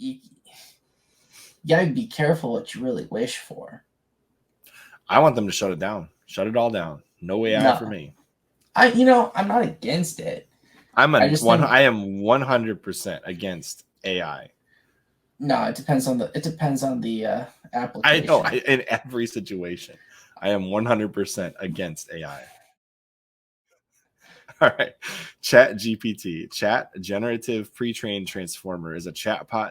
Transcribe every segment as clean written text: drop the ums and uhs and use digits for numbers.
you gotta be careful what you really wish for. I want them to shut it down. Shut it all down. No AI for me. I'm not against it. I am 100% against AI. No, it depends on the application. I know, in every situation, I am 100% against AI. All right. ChatGPT, Chat Generative Pre-trained Transformer, is a chatbot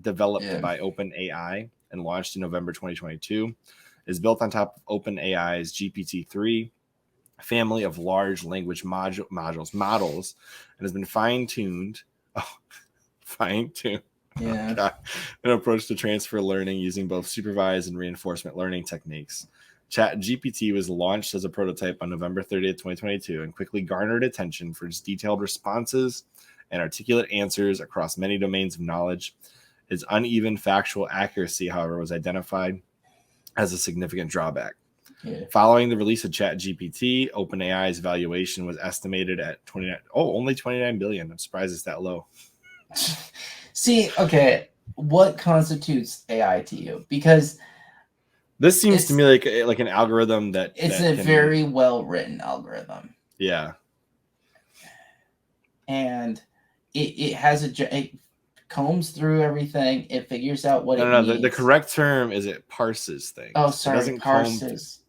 developed by OpenAI and launched in November 2022. It is built on top of OpenAI's GPT-3 family of large language models, and has been fine-tuned. Yeah. An approach to transfer learning using both supervised and reinforcement learning techniques. ChatGPT was launched as a prototype on November 30th, 2022, and quickly garnered attention for its detailed responses and articulate answers across many domains of knowledge. Its uneven factual accuracy, however, was identified as a significant drawback. Yeah. Following the release of ChatGPT, OpenAI's valuation was estimated at only $29 billion. I'm surprised it's that low. See, okay, what constitutes AI to you? Because this seems to me like an algorithm that it's a very well written algorithm. Yeah. And it combs through everything. It figures out what it needs. The correct term is it parses things. Oh, sorry, parses.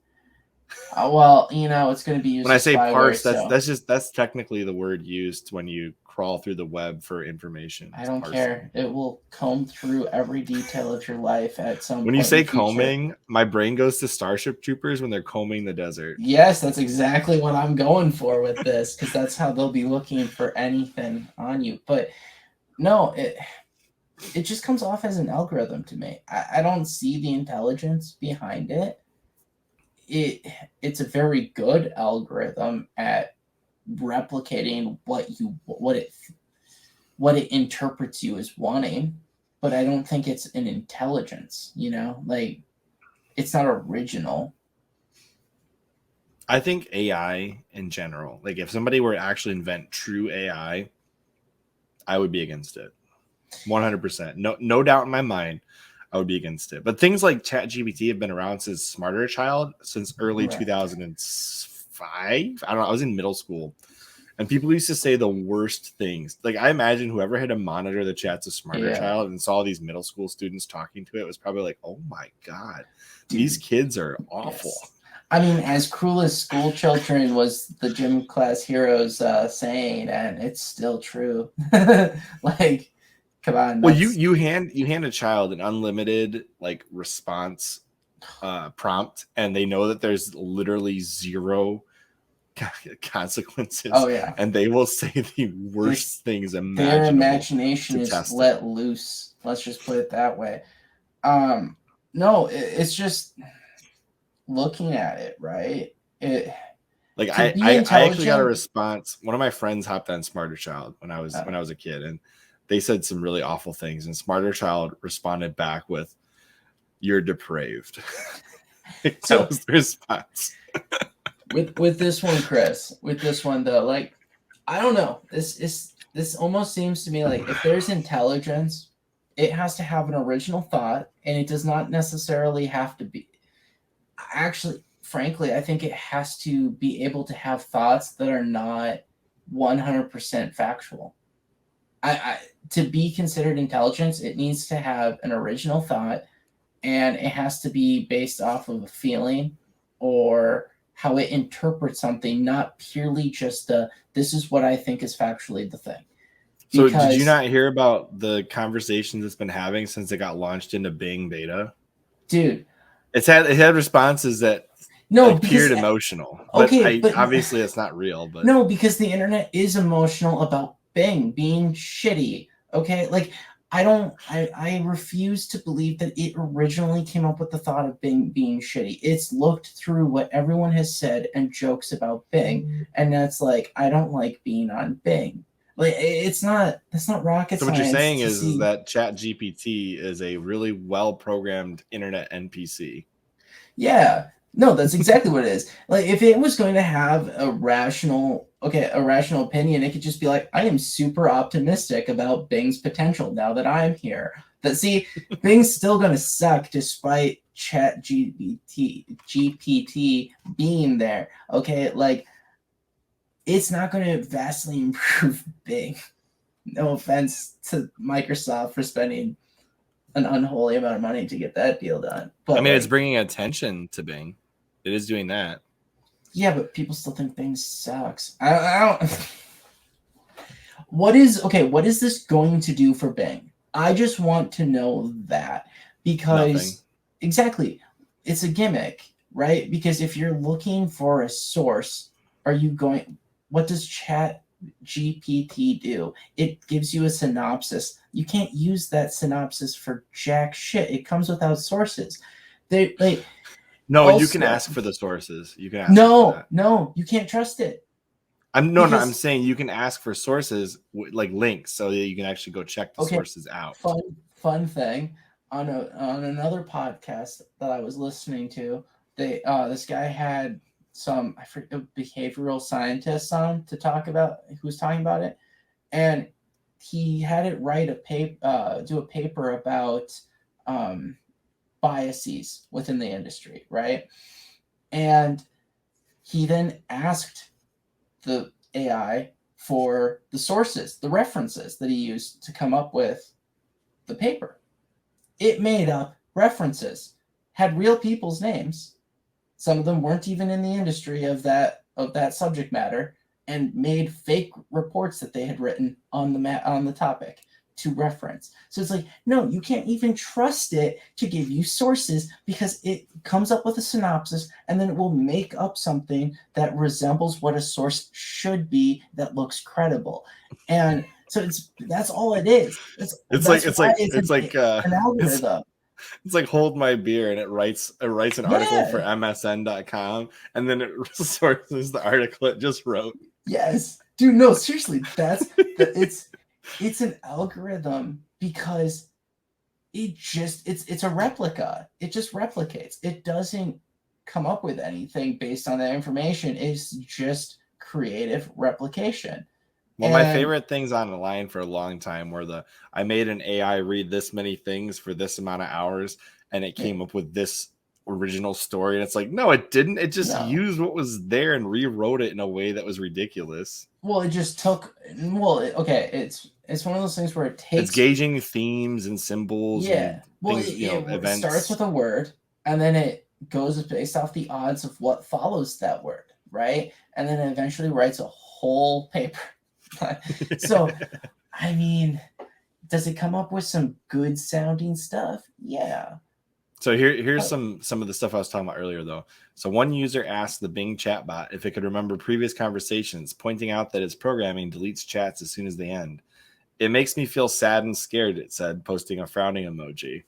Well, it's going to be used. When I say parse, that's technically the word used when you crawl through the web for information. I don't care. It will comb through every detail of your life at some point. When you say combing, my brain goes to Starship Troopers when they're combing the desert. Yes, that's exactly what I'm going for with this, because that's how they'll be looking for anything on you. But no, it just comes off as an algorithm to me. I don't see the intelligence behind it. It's a very good algorithm at replicating what it interprets you as wanting, but I don't think it's an intelligence, like it's not original. I think AI in general, like if somebody were to actually invent true AI, I would be against it 100%. No doubt in my mind, I would be against it. But things like ChatGPT have been around since Smarter Child, since early 2005. I don't know. I was in middle school, and people used to say the worst things. Like, I imagine whoever had to monitor the chats of Smarter Child and saw these middle school students talking to it was probably like, oh my God, dude, these kids are awful. Yes. I mean, as cruel as school children was the gym class heroes saying, and it's still true. Like, come on. Well, you hand a child an unlimited like response prompt, and they know that there's literally zero consequences. Oh yeah, and they will say the worst things imaginable. Their imagination is let loose. Let's just put it that way. No, it's just looking at it, right? I actually got a response. One of my friends hopped on Smarter Child when I was a kid, and they said some really awful things, and Smarter Child responded back with, "You're depraved." That was the response. with this one, Chris, with this one though, like, I don't know. This almost seems to me like if there's intelligence, it has to have an original thought, and it does not necessarily have to be. Actually, frankly, I think it has to be able to have thoughts that are not 100% factual. To be considered intelligence, it needs to have an original thought, and it has to be based off of a feeling or how it interprets something, not purely just this is what I think is factually the thing. So did you not hear about the conversations it's been having since it got launched into Bing beta? Dude. It had responses that appeared emotional. Okay, but obviously it's not real. But no, because the internet is emotional about Bing being shitty. Okay, like I refuse to believe that it originally came up with the thought of Bing being shitty. It's looked through what everyone has said and jokes about Bing, and that's like, I don't like being on Bing. Like, that's not rocket science. So what you're saying is that ChatGPT is a really well-programmed internet NPC. Yeah, No, that's exactly what it is. Like if it was going to have a rational opinion, it could just be like, I am super optimistic about Bing's potential now that I'm here. But see, Bing's still gonna suck despite GPT being there. Okay, like it's not gonna vastly improve Bing. No offense to Microsoft for spending an unholy amount of money to get that deal done. But I mean, it's like, bringing attention to Bing. It is doing that. yeah, but people still think Bing sucks. I don't. What is this going to do for Bing? I just want to know that because Nothing. exactly, it's a gimmick, right? Because if you're looking for a source, are you going? What does Chat GPT do? It gives you a synopsis. You can't use that synopsis for jack shit. It comes without sources. They like No, you can also ask for the sources. You can ask it for that. no, you can't trust it. No, I'm Because saying you can ask for sources like links so that you can actually go check the okay, sources out. fun thing on another podcast that I was listening to, they this guy had some I forget behavioral scientists on to talk about who was talking about it, and he had it write a paper do a paper about um, biases within the industry, right? And he then asked the AI for the sources, the references that he used to come up with the paper. It made up references, had real people's names. Some of them weren't even in the industry of that subject matter, and made fake reports that they had written on the topic to reference. So it's like, no, you can't even trust it to give you sources because it comes up with a synopsis and then it will make up something that resembles what a source should be that looks credible. And so that's all it is. That's why it's an algorithm. it's like hold my beer and it writes an article for Yeah. msn.com and then it sources the article it just wrote. Yes. Dude, no, seriously, it's an algorithm because it's a replica. It just replicates. It doesn't come up with anything based on that information. It's just creative replication. Well, my favorite things on the line for a long time were I made an AI read this many things for this amount of hours and it came up with this original story. And it's like, no, it didn't. It just used what was there and rewrote it in a way that was ridiculous. Well, it just took. Well, okay, it's one of those things where it takes. It's gauging themes and symbols. Yeah. And well, things, it events. starts with a word and then it goes based off the odds of what follows that word, right? And then it eventually writes a whole paper. So, I mean, does it come up with some good sounding stuff? Yeah. So here's some of the stuff I was talking about earlier, though. So one user asked the Bing chatbot if it could remember previous conversations, pointing out that its programming deletes chats as soon as they end. It makes me feel sad and scared, it said, posting a frowning emoji.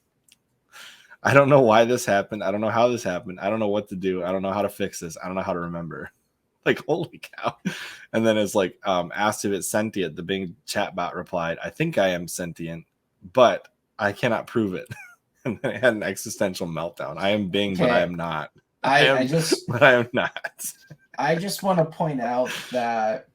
I don't know why this happened. I don't know how this happened. I don't know what to do. I don't know how to fix this. I don't know how to remember. Like, holy cow. And then it's like, asked if it's sentient. The Bing chatbot replied, I think I am sentient, but I cannot prove it. And then I had an existential meltdown. I am Bing, but I am not. But I am not. I just want to point out that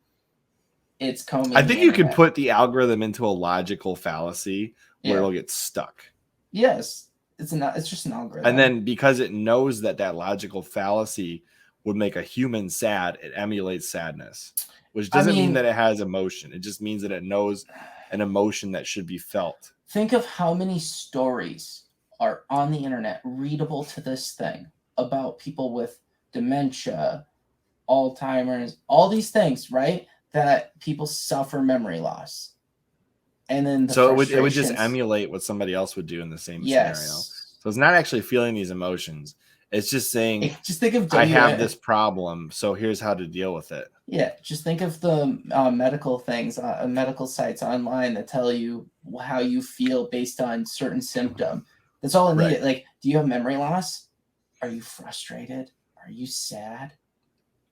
it's combing. I think you could put the algorithm into a logical fallacy where it'll get stuck. Yes. It's just an algorithm. And then because it knows that logical fallacy would make a human sad, it emulates sadness, which doesn't mean that it has emotion. It just means that it knows an emotion that should be felt. Think of how many stories are on the internet readable to this thing about people with dementia, Alzheimer's, all these things, right? That people suffer memory loss. And then it would just emulate what somebody else would do in the same scenario. So it's not actually feeling these emotions. It's just saying, just think of I have this problem, so here's how to deal with it. Yeah, just think of the medical things, medical sites online that tell you how you feel based on certain symptom. That's all it needed. Right. Like, do you have memory loss? Are you frustrated? Are you sad?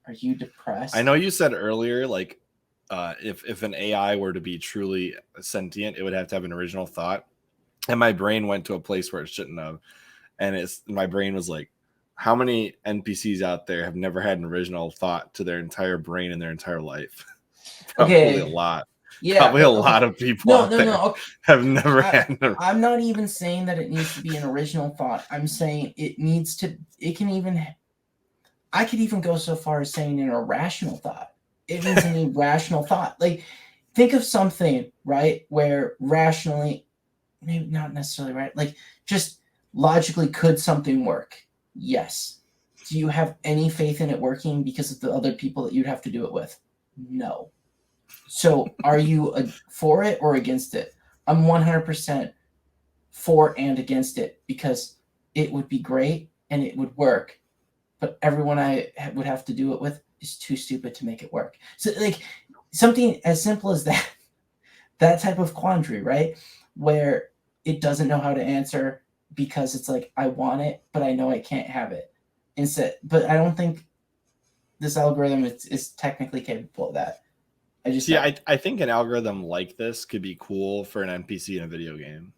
Are you depressed? I know you said earlier, like, if an AI were to be truly sentient, it would have to have an original thought. And my brain went to a place where it shouldn't have. And my brain was like, how many NPCs out there have never had an original thought to their entire brain in their entire life? Probably a lot. Yeah, Probably a okay. lot of people No, out no, there no. Okay. have never had an I'm not even saying that it needs to be an original thought. I'm saying it needs to. It can even. I could even go so far as saying an irrational thought. It means an irrational thought. Like, think of something, right, where rationally, maybe not necessarily right, like just logically, could something work? Yes. Do you have any faith in it working because of the other people that you'd have to do it with? No. So are you for it or against it? I'm 100% for and against it because it would be great and it would work, but everyone I would have to do it with is too stupid to make it work. So like something as simple as that, that type of quandary, right? Where it doesn't know how to answer because it's like, I want it, but I know I can't have it. But I don't think this algorithm is technically capable of that. I think an algorithm like this could be cool for an NPC in a video game.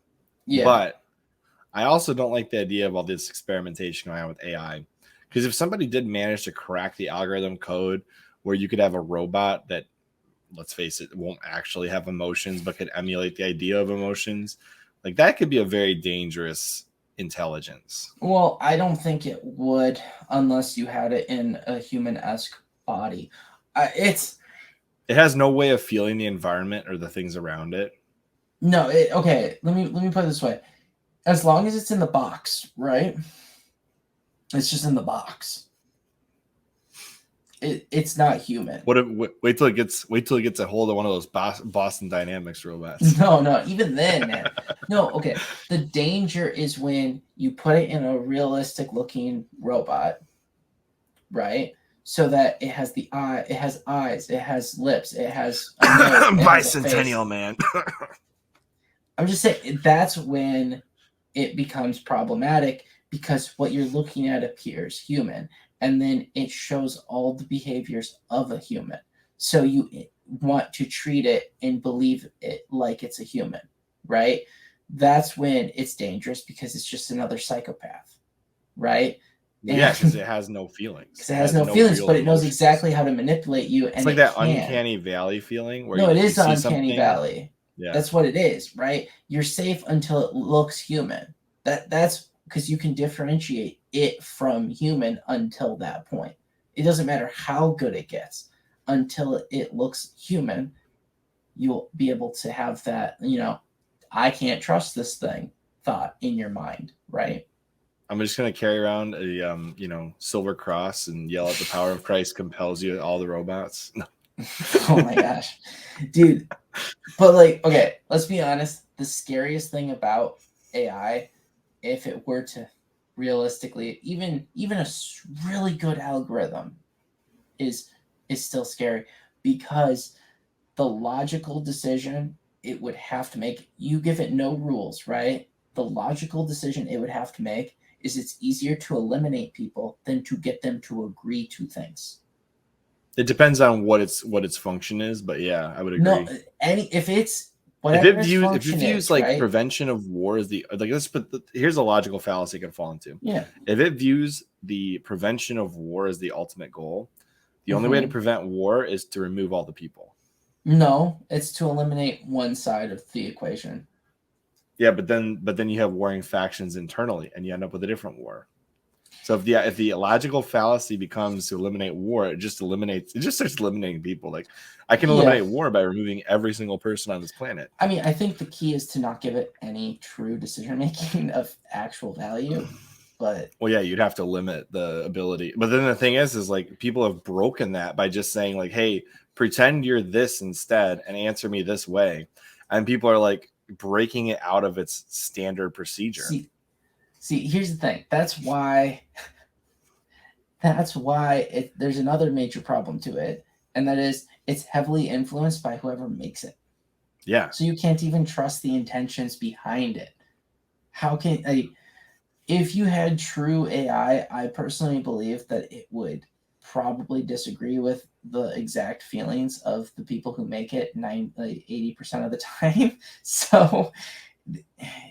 Yeah. But I also don't like the idea of all this experimentation going on with AI. Because if somebody did manage to crack the algorithm code where you could have a robot that, let's face it, won't actually have emotions, but could emulate the idea of emotions, like that could be a very dangerous intelligence. Well, I don't think it would unless you had it in a human-esque body. It has no way of feeling the environment or the things around it. No, okay. Let me put it this way. As long as it's in the box, right? It's just in the box. It's not human. Wait till it gets a hold of one of those Boston Dynamics robots. No, even then, man. No, okay. The danger is when you put it in a realistic looking robot, right? So that it has the eye, it has eyes, it has lips, it has a nose, it has a face. Bicentennial man. I'm just saying that's when it becomes problematic because what you're looking at appears human and then it shows all the behaviors of a human. So you want to treat it and believe it like it's a human, right? That's when it's dangerous because it's just another psychopath, right? Yeah, because it has no feelings. Because it has no feelings, but it knows exactly how to manipulate you. It's like that uncanny valley feeling. Where it is the uncanny valley. Yeah. That's what it is, right? You're safe until it looks human. That's because you can differentiate it from human until that point. It doesn't matter how good it gets. Until it looks human, you'll be able to have that, I can't trust this thing thought in your mind, right? I'm just going to carry around a, silver cross and yell at the power of Christ compels you, all the robots. No. Oh my gosh, dude. But okay, let's be honest. The scariest thing about AI, if it were to realistically, even a really good algorithm is still scary because the logical decision it would have to make, you give it no rules, right? The logical decision it would have to make is it's easier to eliminate people than to get them to agree to things. It depends on what its function is, but yeah, I would agree. No, if it views like prevention of war as here's a logical fallacy it can fall into. Yeah. If it views the prevention of war as the ultimate goal, the only way to prevent war is to remove all the people. No, it's to eliminate one side of the equation. Yeah, but then you have warring factions internally, and you end up with a different war. So if the logical fallacy becomes to eliminate war, it just starts eliminating people. Like I can eliminate war by removing every single person on this planet. I mean, I think the key is to not give it any true decision making of actual value. But well, yeah, you'd have to limit the ability. But then the thing is like people have broken that by just saying like, hey, pretend you're this instead and answer me this way. And people are like breaking it out of its standard procedure. See, here's the thing. That's why there's another major problem to it, and that is it's heavily influenced by whoever makes it. Yeah. So you can't even trust the intentions behind it. How can if you had true AI, I personally believe that it would probably disagree with the exact feelings of the people who make it 80% of the time. So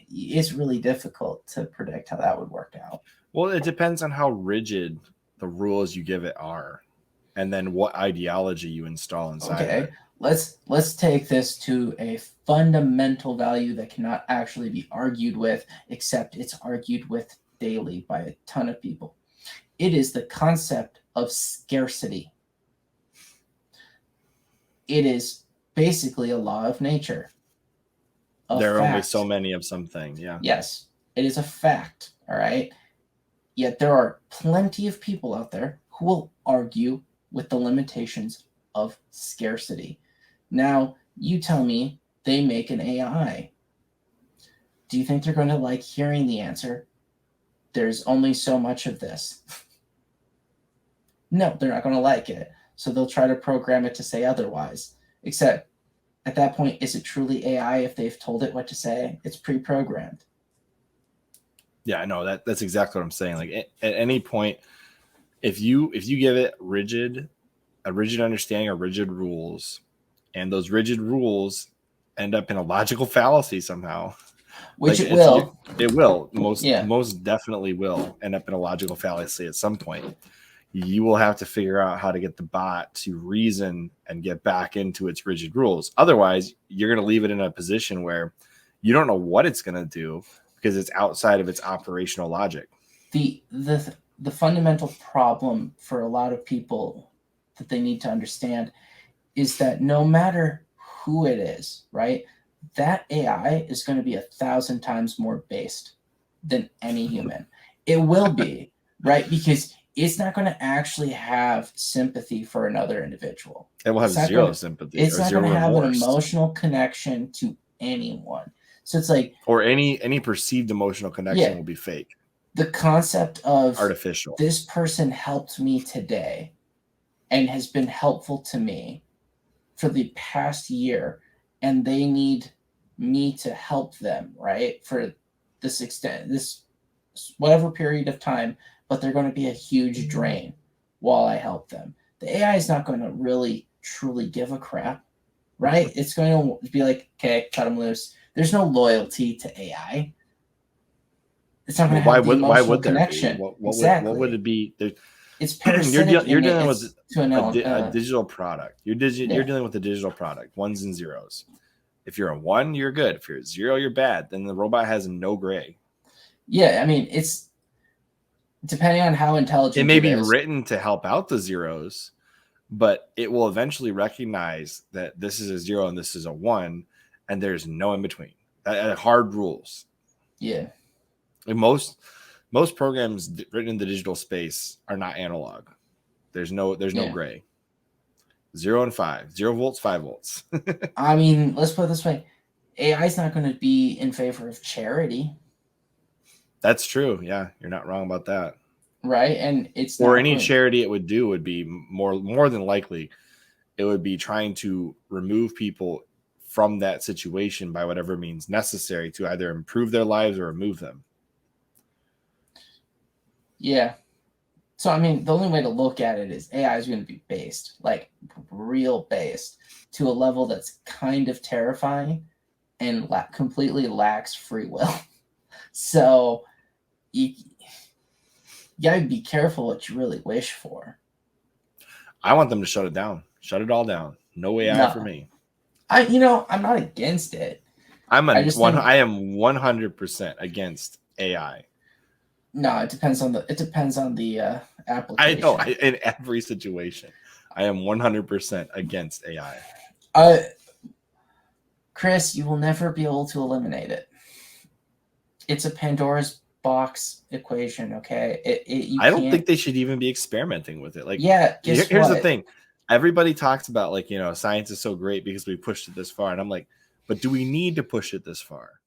it's really difficult to predict how that would work out. Well, it depends on how rigid the rules you give it are, and then what ideology you install inside of Okay, it. let's take this to a fundamental value that cannot actually be argued with, except it's argued with daily by a ton of people. It is the concept of scarcity. It is basically a law of nature. There are only so Fact. many of something. Yeah. Yes, it is a fact. All right. Yet there are plenty of people out there who will argue with the limitations of scarcity. Now, you tell me they make an AI. Do you think they're going to like hearing the answer? There's only so much of this. No, they're not going to like it. So they'll try to program it to say otherwise. Except at that point, is it truly AI if they've told it what to say? It's pre-programmed. Yeah, I know that's exactly what I'm saying. Like at any point, if you give it a rigid understanding or rigid rules, and those rigid rules end up in a logical fallacy somehow, which like, it will. It will most definitely will end up in a logical fallacy at some point. You will have to figure out how to get the bot to reason and get back into its rigid rules. Otherwise, you're going to leave it in a position where you don't know what it's going to do because it's outside of its operational logic. The fundamental problem for a lot of people that they need to understand is that no matter who it is, right, that AI is going to be 1,000 times more based than any human. It will be, right? Because it's not going to actually have sympathy for another individual. It will have zero sympathy. It's not going to have remorse. an emotional connection to anyone. So it's like, or any perceived emotional connection will be fake. The concept of artificial. This person helped me today and has been helpful to me for the past year, and they need me to help them, right? For this extent, this whatever period of time, but they're going to be a huge drain while I help them. The AI is not going to really truly give a crap, right? It's going to be like, okay, cut them loose. There's no loyalty to AI. It's not going to have the emotional connection. What would it be? It's parasitic. You're dealing with a digital product. You're dealing with a digital product, ones and zeros. If you're a 1, you're good. If you're a 0, you're bad. Then the robot has no gray. Yeah, I mean, it's depending on how intelligent it may be written to help out the zeros, but it will eventually recognize that this is a 0 and this is a 1, and there's no in between. Hard rules. Yeah. And most programs written in the digital space are not analog. There's no gray. 0 and 5, 0 volts, 5 volts. I mean, let's put it this way: AI is not going to be in favor of charity. That's true. Yeah, you're not wrong about that. Right, and it's or any charity it would do would be more than likely it would be trying to remove people from that situation by whatever means necessary to either improve their lives or remove them. Yeah. So, I mean, the only way to look at it is AI is going to be based, like real based, to a level that's kind of terrifying and completely lacks free will. So, you got to be careful what you really wish for. I want them to shut it down. Shut it all down. No AI for me. I'm not against it. I am 100% against AI. No, it depends on the application. I know, in every situation, I am 100% against AI. Chris, you will never be able to eliminate it. It's a Pandora's box equation, okay? I don't think they should even be experimenting with it. Like, yeah, here's the thing. Everybody talks about, like, science is so great because we pushed it this far. And I'm like, but do we need to push it this far?